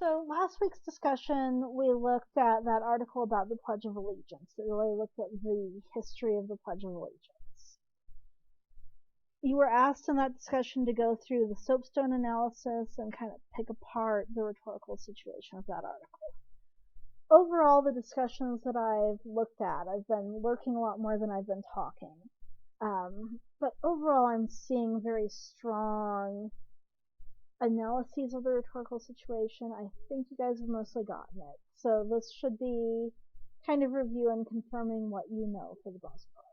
So last week's discussion, we looked at that article about the Pledge of Allegiance. It really looked at the history of the Pledge of Allegiance. You were asked in that discussion to go through the soapstone analysis and kind of pick apart the rhetorical situation of that article. Overall, the discussions that I've looked at, I've been lurking a lot more than I've been talking. But overall, I'm seeing very strong analyses of the rhetorical situation. I think you guys have mostly gotten it. So this should be kind of review and confirming what you know for the most part.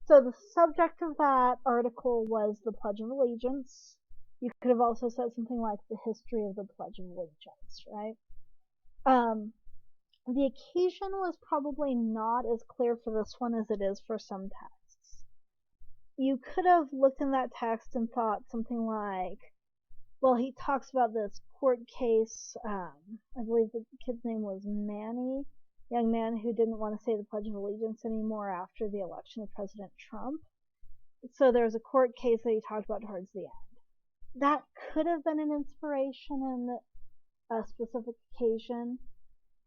So the subject of that article was the Pledge of Allegiance. You could have also said something like the history of the Pledge of Allegiance, right? The occasion was probably not as clear for this one as it is for some texts. You could have looked in that text and thought something like, well, he talks about this court case. I believe the kid's name was Manny, young man who didn't want to say the Pledge of Allegiance anymore after the election of President Trump. So there was a court case that he talked about towards the end. That could have been an inspiration in a specific occasion.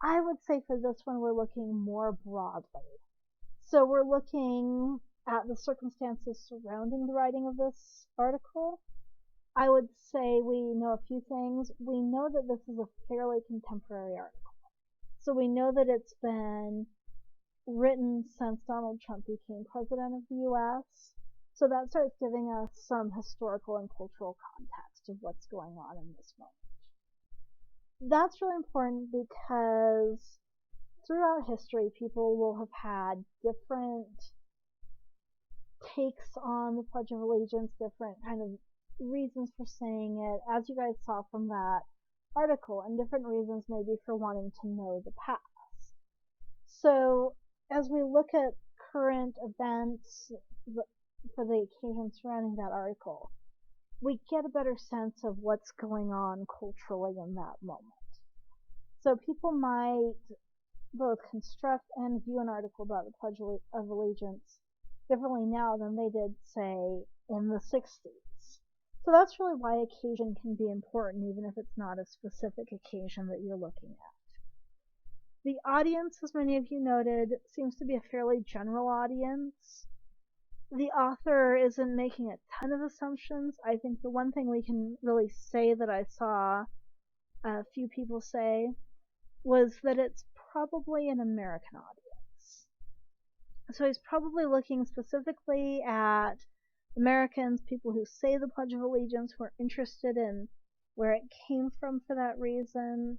I would say for this one, we're looking more broadly. So we're looking at the circumstances surrounding the writing of this article. I would say we know a few things. We know that this is a fairly contemporary article. So we know that it's been written since Donald Trump became president of the U.S. So that starts giving us some historical and cultural context of what's going on in this moment. That's really important because throughout history, people will have had different takes on the Pledge of Allegiance, different kind of reasons for saying it, as you guys saw from that article, and different reasons maybe for wanting to know the past. So as we look at current events for the occasion surrounding that article, we get a better sense of what's going on culturally in that moment. So people might both construct and view an article about the Pledge of Allegiance differently now than they did, say, in the 60s. So that's really why occasion can be important, even if it's not a specific occasion that you're looking at. The audience, as many of you noted, seems to be a fairly general audience. The author isn't making a ton of assumptions. I think the one thing we can really say that I saw a few people say was that it's probably an American audience. So he's probably looking specifically at Americans, people who say the Pledge of Allegiance, who are interested in where it came from for that reason.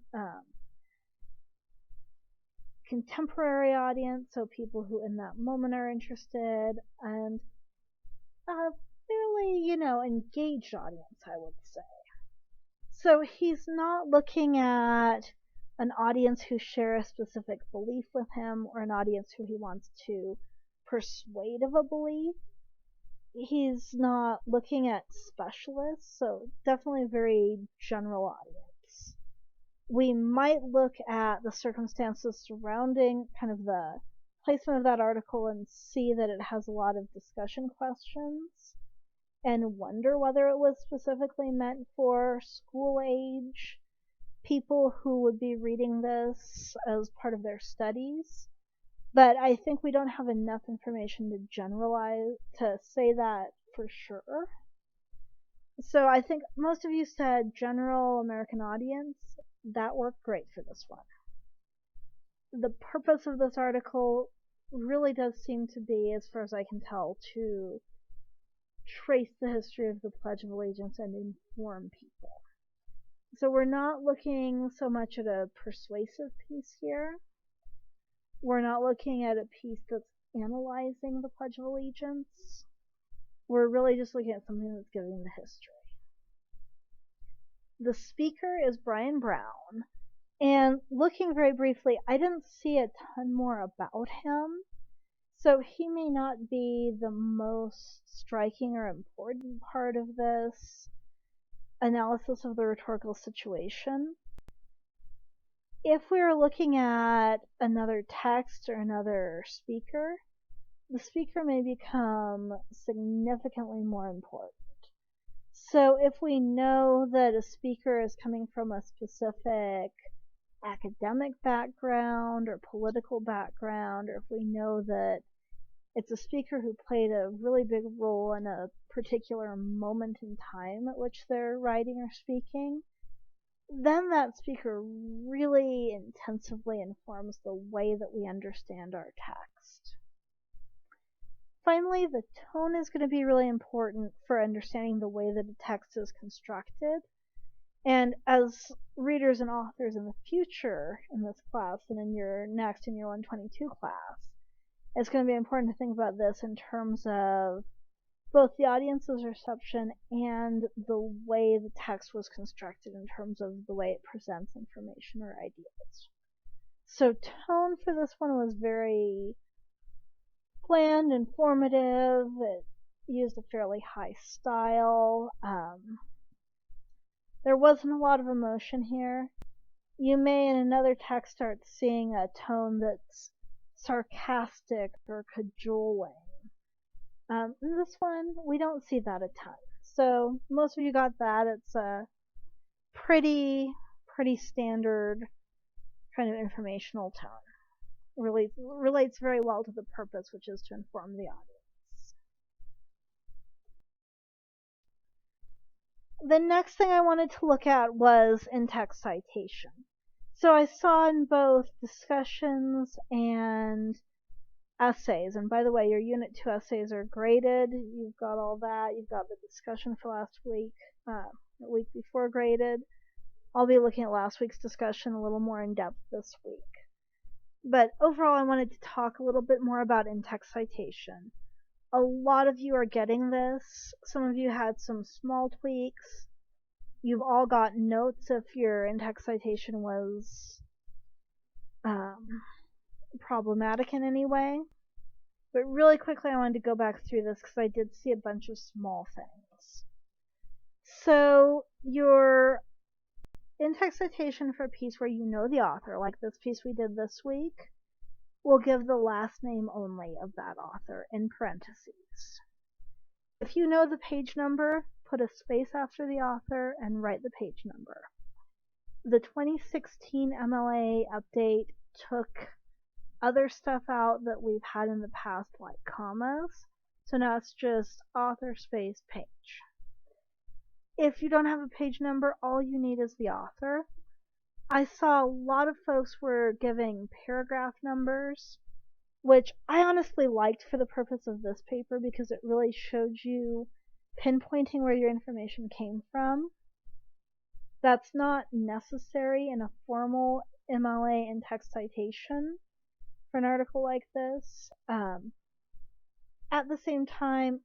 Contemporary audience, so people who in that moment are interested, and a fairly, engaged audience, I would say. So he's not looking at an audience who share a specific belief with him or an audience who he wants to persuade of a belief. He's not looking at specialists, so definitely a very general audience. We might look at the circumstances surrounding kind of the placement of that article and see that it has a lot of discussion questions and wonder whether it was specifically meant for school age people who would be reading this as part of their studies. But I think we don't have enough information to generalize to say that for sure. So I think most of you said general American audience. That worked great for this one. The purpose of this article really does seem to be, as far as I can tell, to trace the history of the Pledge of Allegiance and inform people. So we're not looking so much at a persuasive piece here. We're not looking at a piece that's analyzing the Pledge of Allegiance. We're really just looking at something that's giving the history. The speaker is Brian Brown, and looking very briefly, I didn't see a ton more about him, so he may not be the most striking or important part of this analysis of the rhetorical situation. If we were looking at another text or another speaker, the speaker may become significantly more important. So if we know that a speaker is coming from a specific academic background or political background, or if we know that it's a speaker who played a really big role in a particular moment in time at which they're writing or speaking, then that speaker really intensively informs the way that we understand our text. Finally, the tone is going to be really important for understanding the way that a text is constructed. And as readers and authors in the future in this class and in your next in your 122 class, it's going to be important to think about this in terms of both the audience's reception and the way the text was constructed in terms of the way it presents information or ideas. So tone for this one was very bland, informative. It used a fairly high style. There wasn't a lot of emotion here. You may in another text start seeing a tone that's sarcastic or cajoling. In this one, we don't see that a ton. So most of you got that. It's a pretty standard kind of informational tone. Relates very well to the purpose, which is to inform the audience. The next thing I wanted to look at was in-text citation. So I saw in both discussions and essays, and by the way, your Unit 2 essays are graded. You've got all that. You've got the discussion for last week, the week before graded. I'll be looking at last week's discussion a little more in depth this week. But overall, I wanted to talk a little bit more about in-text citation. A lot of you are getting this. Some of you had some small tweaks. You've all got notes if your in-text citation was problematic in any way. But really quickly, I wanted to go back through this because I did see a bunch of small things. So your in-text citation for a piece where you know the author, like this piece we did this week, will give the last name only of that author in parentheses. If you know the page number, put a space after the author and write the page number. The 2016 MLA update took other stuff out that we've had in the past, like commas. So now it's just author space page. If you don't have a page number, all you need is the author. I saw a lot of folks were giving paragraph numbers, which I honestly liked for the purpose of this paper because it really showed you pinpointing where your information came from. That's not necessary in a formal MLA in-text citation for an article like this. At the same time,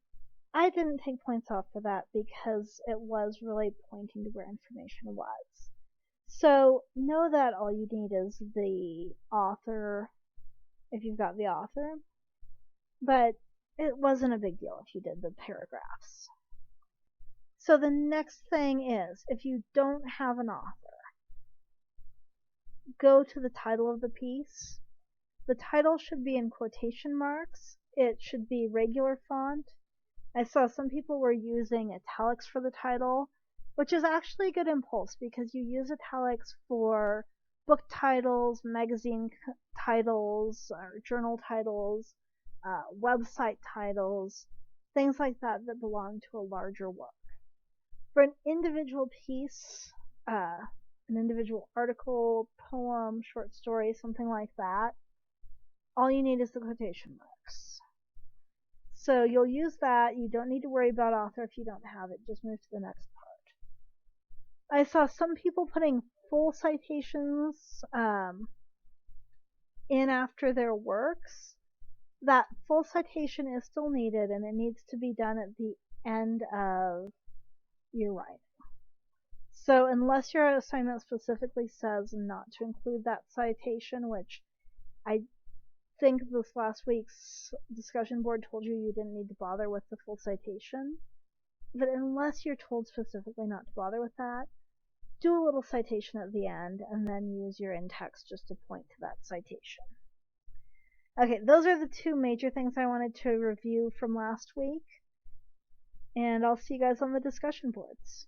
I didn't take points off for that because it was really pointing to where information was. So know that all you need is the author if you've got the author, but it wasn't a big deal if you did the paragraphs. So the next thing is, if you don't have an author, go to the title of the piece. The title should be in quotation marks. It should be regular font. I saw some people were using italics for the title, which is actually a good impulse because you use italics for book titles, magazine titles, or journal titles, website titles, things like that that belong to a larger work. For an individual piece, an individual article, poem, short story, something like that, all you need is the quotation marks. So you'll use that. You don't need to worry about author if you don't have it. Just move to the next part. I saw some people putting full citations in after their works. That full citation is still needed, and it needs to be done at the end of your writing. So unless your assignment specifically says not to include that citation, which I think this last week's discussion board told you you didn't need to bother with the full citation, but unless you're told specifically not to bother with that, do a little citation at the end and then use your in-text just to point to that citation. Okay, those are the two major things I wanted to review from last week. and I'll see you guys on the discussion boards.